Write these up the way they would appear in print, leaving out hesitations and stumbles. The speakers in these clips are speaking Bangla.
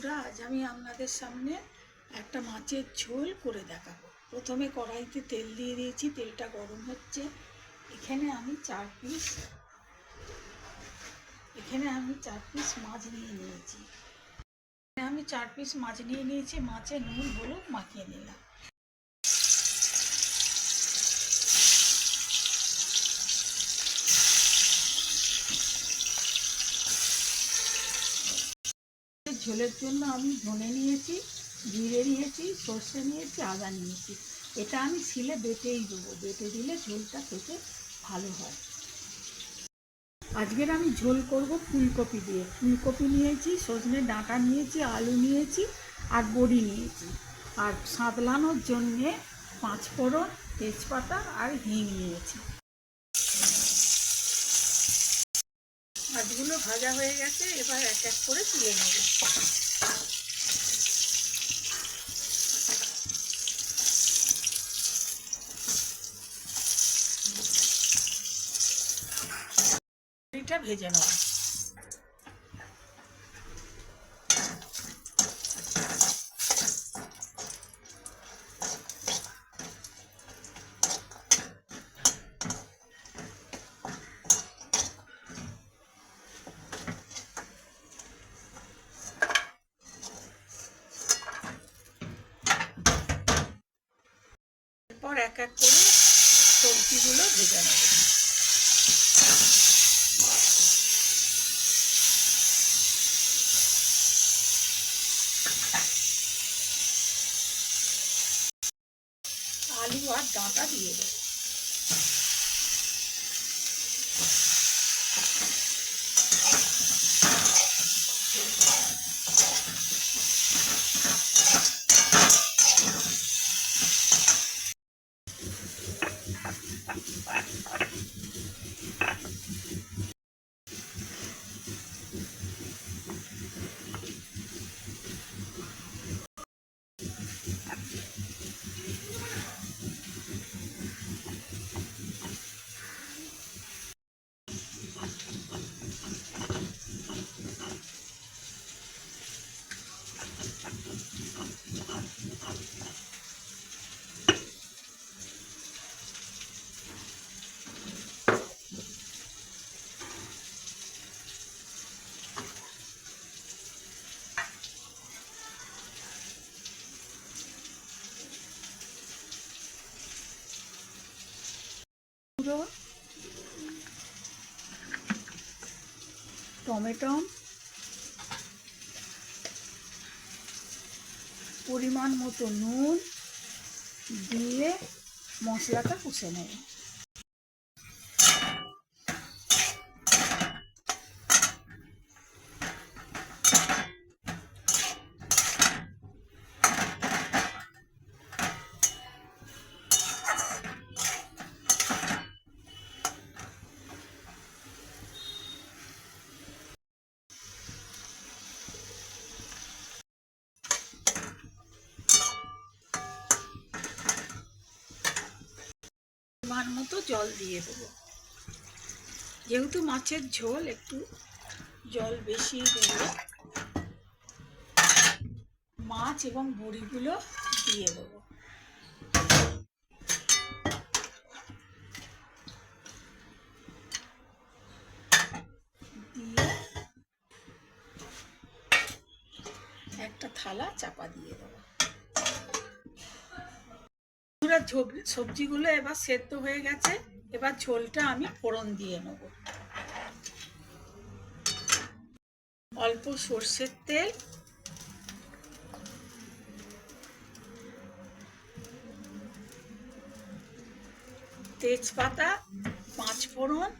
বন্ধুরা, আজ আমি আপনাদের সামনে একটা মাছের ঝোল করে দেখাবো। প্রথমে কড়াইতে তেল দিয়ে দিয়েছি, তেলটা গরম হচ্ছে। এখানে আমি চার পিস মাছ নিয়ে নিয়েছি। মাছে নুন হলুদ মাখিয়ে নিলাম। ঝোলের জন্য আমি ধনে নিয়েছি, জিরে নিয়েছি, সর্ষে নিয়েছি, আদা নিয়েছি। এটা আমি শিলে বেটেই দেবো, বেটে দিলে ঝোলটা খেতে ভালো হয়। আজকের আমি ঝোল করব ফুলকপি দিয়ে। ফুলকপি নিয়েছি, সজনে ডাঁটা নিয়েছি, আলু নিয়েছি আর বড়ি নিয়েছি। আর সাঁতলানোর জন্যে পাঁচফোড়ন, তেজপাতা আর হিং নিয়েছি। মাছগুলো ভাজা হয়ে গেছে, এবার এক এক করে তুলে নেব। এটা ভেজে নেব। এরপর এক এক করে সবজিগুলো ভেজে নেব। আলু আর ডাঁটা দিয়ে দেব। টমেটো, পরিমাণ মতো নুন দিয়ে মশলাটা কষে নেব। পরিমাণ মতো জল দিয়ে দেবো। যেহেতু মাছের ঝোল, একটু জল বেশি দেবো। মাছ এবং বড়িগুলো দিয়ে দেবো। দিয়ে একটা থালা চাপা দিয়ে দেবো। সবজিগুলো এবার সেদ্ধ হয়ে গেছে। এবার ঝোলটা আমি ফোড়ন দিয়ে নেব। অল্প সর্ষের তেল, তেজপাতা, পাঁচফোড়ন,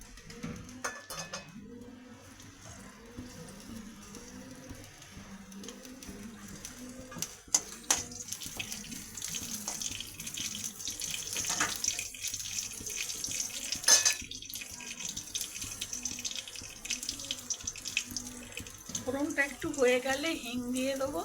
ফোড়নটা একটু হয়ে গেলে হিং দিয়ে দেবো।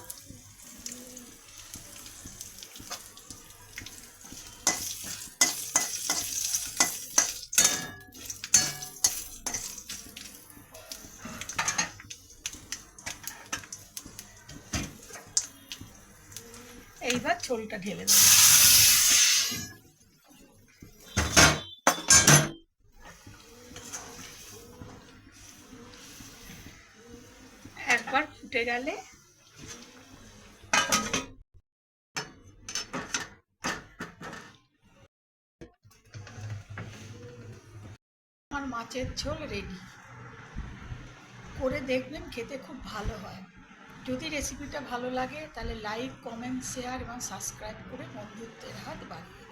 এইবার ঝোলটা ঢেলে দেবো। একবার ফুটে গেলে আমার মাছের ঝোল রেডি। করে দেখবেন, খেতে খুব ভালো হয়। যদি রেসিপিটা ভালো লাগে তাহলে লাইক, কমেন্ট, শেয়ার এবং সাবস্ক্রাইব করে বন্ধুত্বের হাত বাড়িয়ে